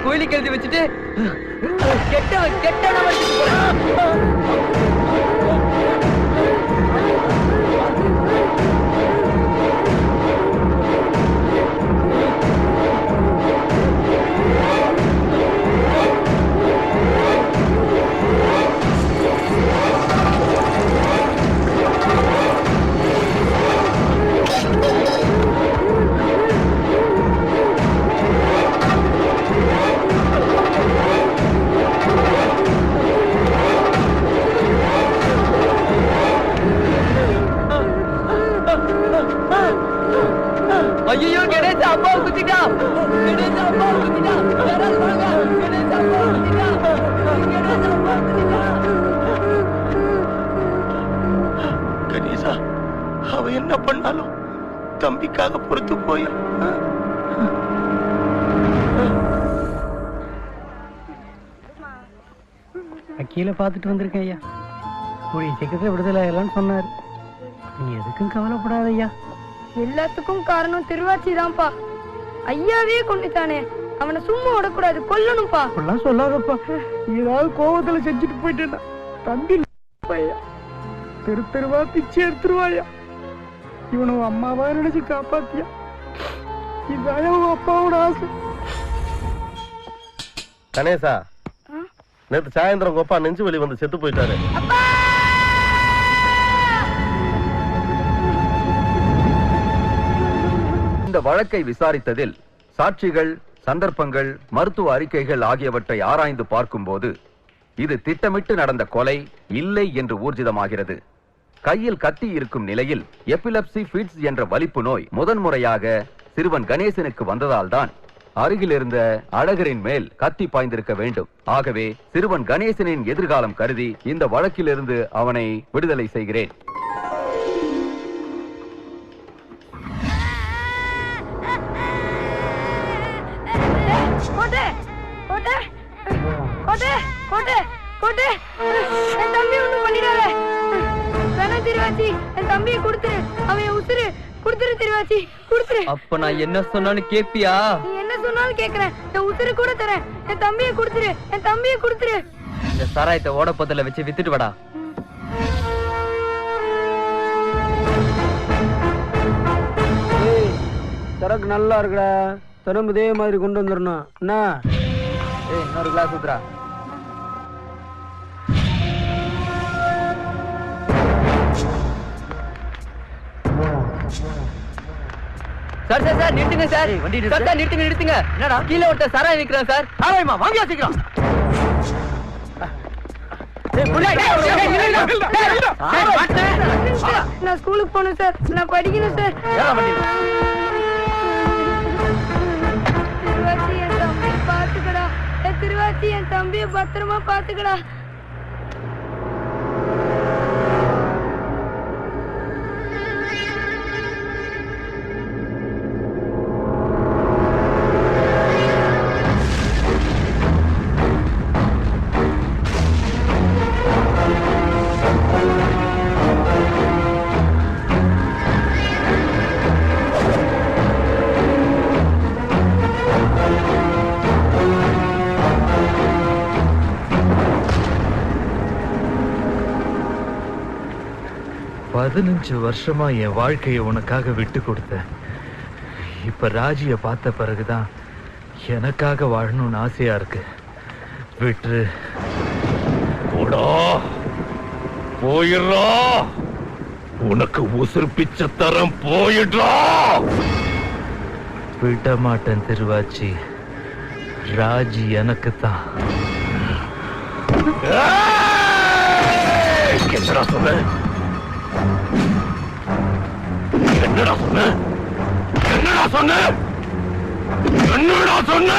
கோயிலுக்கு எழுதி வச்சுட்டு கெட்டவன் ஐயோ கணேச அப்பா குத்திட்டா கணேச அப்பா குத்திட்டா யாராவது வாங்க கணேச அப்பா குத்திட்டா கணேச அப்பா குத்திட்டா கணேசா அவ என்ன பண்ணாலும் தம்பிக்காக பொறுத்து போய் கீழே பார்த்துட்டு வந்திருக்கேன் ஐயா கூடிய சீக்கிரத்தில் விடுதலை ஆகலான்னு சொன்னார் நீ எதுக்கும் கவலைப்படாத ஐயா எல்லாத்துக்கும் காரணம் திருவாச்சி தான்ப்பா ஐயாவே கொண்டுட்டானே அவனை சும்மா விடக்கூடாது கொல்லணும்பா அப்படிலாம் சொல்லாதப்பா ஏதாவது கோவத்துல செஞ்சுட்டு போயிட்டேன்னா தம்பி தெரு தெருவா பிச்சை எடுத்துருவாயா இவனை அம்மாவா நினைச்சு காப்பாத்தியா இதான் உன் அப்பாவோட ஆசை. கணேசா நேற்று சாயந்தரம் கோப்பா நெஞ்சு வலி வந்து செத்து போயிட்டாரு. இந்த வழக்கை விசாரித்ததில் சாட்சிகள், சந்தர்ப்பங்கள், மருத்துவ அறிக்கைகள் ஆகியவற்றை ஆராய்ந்து பார்க்கும்போது இது திட்டமிட்டு நடந்த கொலை இல்லை என்று ஊர்ஜிதமாகிறது. கையில் கத்தி இருக்கும் நிலையில் எபிலெப்சி ஃபிட்ஸ் என்ற வலிப்பு நோய் முதன்முறையாக சிறுவன் கணேசனுக்கு வந்ததால் தான் அருகில் இருந்த அழகரின் மேல் கத்தி பாய்ந்திருக்க வேண்டும். ஆகவே சிறுவன் கணேசனின் எதிர்காலம் கருதி இந்த வழக்கிலிருந்து அவனை விடுதலை செய்கிறேன். அப்ப நான் என்ன சொன்னாலும் கேப்பியா? என்ன சொன்னாலும் கேக்குறேன். என் உசுறு கூட தரேன். என் தம்பியை கொடுத்துரு. என் தம்பியை கொடுத்துரு. இந்த சாராயத்தை ஓடப்பத்துல வச்சு வித்துட்டு வாடா. சரக்கு நல்லா இருக்குடா. திரும்ப இதே மாதிரி கொண்டு வந்துடணும். என்ன இன்னொரு கிளாஸ் ஊத்துறா. சார் சார் சார் நிறுத்துங்க சார். சார் சார் நிறுத்துங்க நிறுத்துங்க. என்னடா கீழே ஒருத்தர் சாராயம் விற்கிறான் சார். சாராயமா வாங்கியா சீக்கிரம். நான் ஸ்கூலுக்கு போகணும் சார். நான் படிக்கணும் சார். திருவாச்சி என் தம்பியை பாத்துக்கடா. திருவாச்சி என் தம்பியை பத்திரமா பாத்துக்கடா. வருஷமா என் வாழ்க்கையை உனக்காக விட்டு கொடுத்தேன். இப்ப ராஜிய பார்த்த பிறகுதான் எனக்காக வாழணும்னு ஆசையா இருக்கு. விட்டு போயிடுறா. உனக்கு உசுறு பிச்சை தரம் போயிடுறா. விட மாட்டேன் திருவாச்சி. ராஜி எனக்கு தான். என்னடா சொன்ன? என்னடா சொன்ன? என்னடா சொன்ன? என்னடா சொன்ன?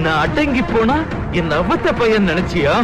நான் அடங்கி போனா என் அவத்த பையன் நினைச்சியா?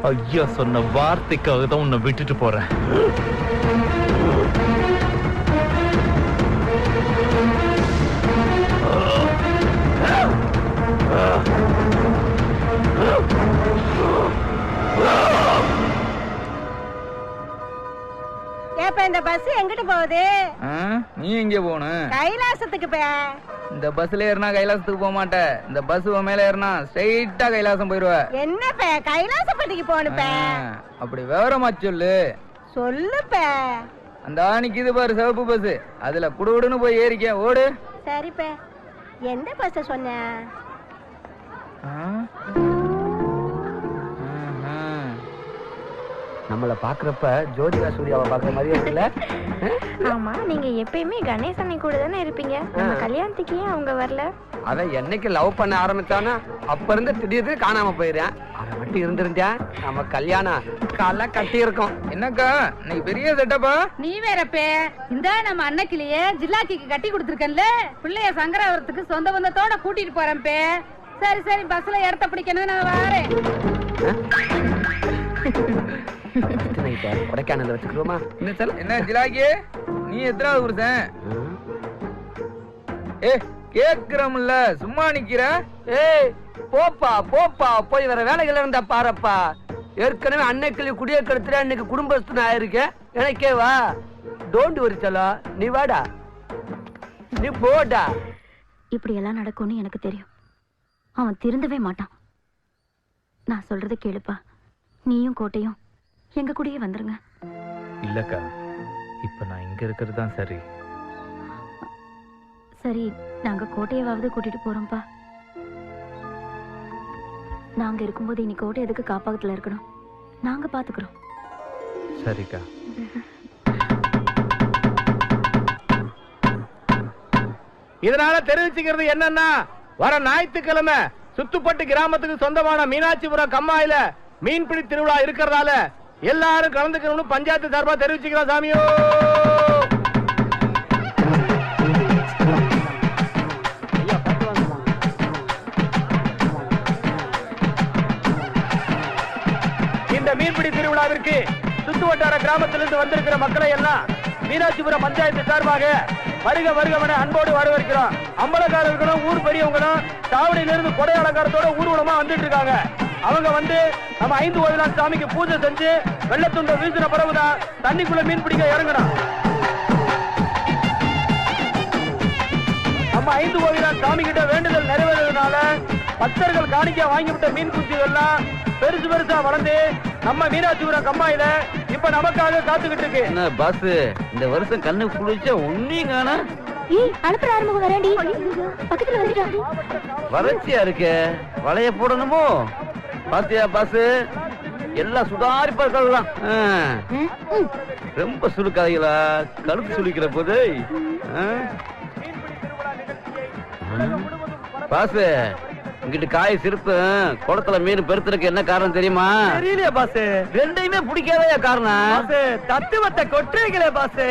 ஐயா சொன்ன வார்த்தைக்காக தான் உன்னை விட்டுட்டு போறேன். ஏப்பா இந்த பஸ் எங்கிட்டு போகுது? நீ எங்க போகணும்? கைலாசத்துக்கு பே. இந்த பஸ்ல ஏறினா கைலாசத்துக்கு போக மாட்டேன். இந்த பஸ் மேல ஏறினா ஸ்ட்ரைட்டா கைலாசம் போயிருவ. என்ன பே கைலாசப்பட்டிக்கு போகணுப்பே? அப்படி விவரமா சொல்லு. சொல்லுப்பே. அந்த நிக்குது பாரு சிவப்பு பஸ், அதுல குடுகுடுன்னு போய் ஏறிக்க. ஓடு. சரிப்பே. எந்த பஸ் சொன்ன? நம்மள பாக்குறப்ப ஜோதிகா சூர்யாவை பாக்குற மாதிரியே இருக்குல்ல? ஆமா, நீங்க எப்பயுமே கணேசனை கூட தானே இருப்பீங்க. நம்ம கல்யாணத்துக்கு ஏன் அவங்க வரல? அவன் என்னைக்கு லவ் பண்ண ஆரம்பிச்சானா அப்ப இருந்து திடீர்னு காணாம போயிடுறான். அவன் மட்டும் இருந்திருந்தா நம்ம கல்யாணம் கால கட்டி இருக்கோம். என்னக்கா இன்னைக்கு பெரிய செட்டப்பா? நீ வேறப்பே. இந்த நம்ம அன்னைக்கிலேயே ஜில்லாக்கிக்கு கட்டி கொடுத்துருக்கேன்ல, பிள்ளைய சங்கராவரத்துக்கு சொந்த பந்தத்தோட கூட்டிட்டு போறேன்ப்பே. சரி சரி, பஸ்ல இடத்த பிடிக்கணும், நான் வரேன். கொடைக்கானல் வச்சுக்கிறோமா? என்ன ஜிலாக்கி, நீ எத்தனாவது புருஷன்? ஏ கேக்குறோம்ல, சும்மா நிக்கிற? ஏய் போப்பா போப்பா, போய் வர வேலைகள் இருந்தா பாருப்பா. ஏற்கனவே அன்னைக்கு குடிய கெடுத்துற, இன்னைக்கு குடும்பஸ்தன் ஆயிருக்கேன். எனக்கே வா, டோன்ட் வரி செல்லா, நீ வாடா, நீ போடா. இப்படி எல்லாம் நடக்கும்னு எனக்கு தெரியும். அவன் திருந்தவே மாட்டான். நான் சொல்றத கேளுப்பா. நீயும் கோட்டையும் எங்க கூடயே வந்துருங்க. இல்லக்கா, இப்ப நான் இங்க இருக்கிறது தான் சரி. சரி, நாங்க கோட்டையவாவது கூட்டிட்டு போறோம்ப்பா. நாங்க இருக்கும்போது இனி கோட்டை எதுக்கு காப்பாகத்துல இருக்கணும்? நாங்க பாத்துக்கிறோம். சரிக்கா. இதனால தெரிவிச்சுக்கிறது என்னன்னா, வர ஞாயிற்றுக்கிழமை சுத்துப்பட்டு கிராமத்துக்கு சொந்தமான மீனாட்சிபுரம் கம்மாயில மீன்பிடி திருவிழா இருக்கிறதால எல்லாரும் கலந்துக்கணும்னு பஞ்சாயத்து சார்பா தெரிவிச்சுக்கிறோம் சாமியோ. இந்த மீன்பிடி திருவிழாவிற்கு சுத்து வட்டார கிராமத்திலிருந்து வந்திருக்கிற மக்களை எல்லாம் மீனாட்சிபுரம் பஞ்சாயத்து சார்பாக வருக வருகவன அன்போடு வரவேற்கிறோம். அம்பலக்காரர்களும் ஊர் பெரியவங்களும் தாவடியிலிருந்து கொடை அலங்காரத்தோட ஊர்வலமா வந்துட்டு இருக்காங்க. அவங்க வந்து நம்ம 5 கோவிலான் சாமிக்கு பூஜை செஞ்சு வெள்ளத்துண்ட வீசின பிறகுதான் தண்ணிக்குள்ள மீன் பிடிக்க இறங்கணும். நம்ம 5 கோவிலான் சாமி கிட்ட வேண்டுதல் நிறைவேறதுனால பக்தர்கள் காணிக்கை வாங்கிவிட்ட மீன் குஞ்சுகள்லாம் பெருசு பெருசா வளர்ந்து நம்ம மீனாட்சிபுரம் கம்மாயில இப்ப நமக்காக காத்துக்கிட்டு இருக்கு. என்ன பாஸ், இந்த வருஷம் கண்ணு குளிச்ச ஒன்னையும் காணா? ஏய், அனுப்புற ஆரம்பம் வரேன்டி. பக்கத்துல வந்துட்டான். வறட்சியா இருக்கு, வளைய போடணுமோ? பாத்தியா பாஸ், எல்லாம் சுதாரிப்பா இருக்கலாம். ரொம்ப சுருக்காதீங்களா, கழுத்து சுழிக்கிற போது. பாஸ், இங்கிட்டு காய் சிரிப்பு, குளத்துல மீன் பெருத்துறதுக்கு என்ன காரணம் தெரியுமா? தெரியலையா பாஸ்? ரெண்டையுமே பிடிக்காதயா காரணம்? தத்துவத்தை கொட்டுறீங்களே பாஸ்.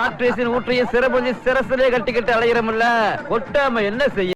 ஆட்ரேசின் ஊற்றையும் சிறப்பு சிரசிலே கட்டிக்கிட்டு அலையிறமில்ல, கொட்டாம என்ன செய்ய?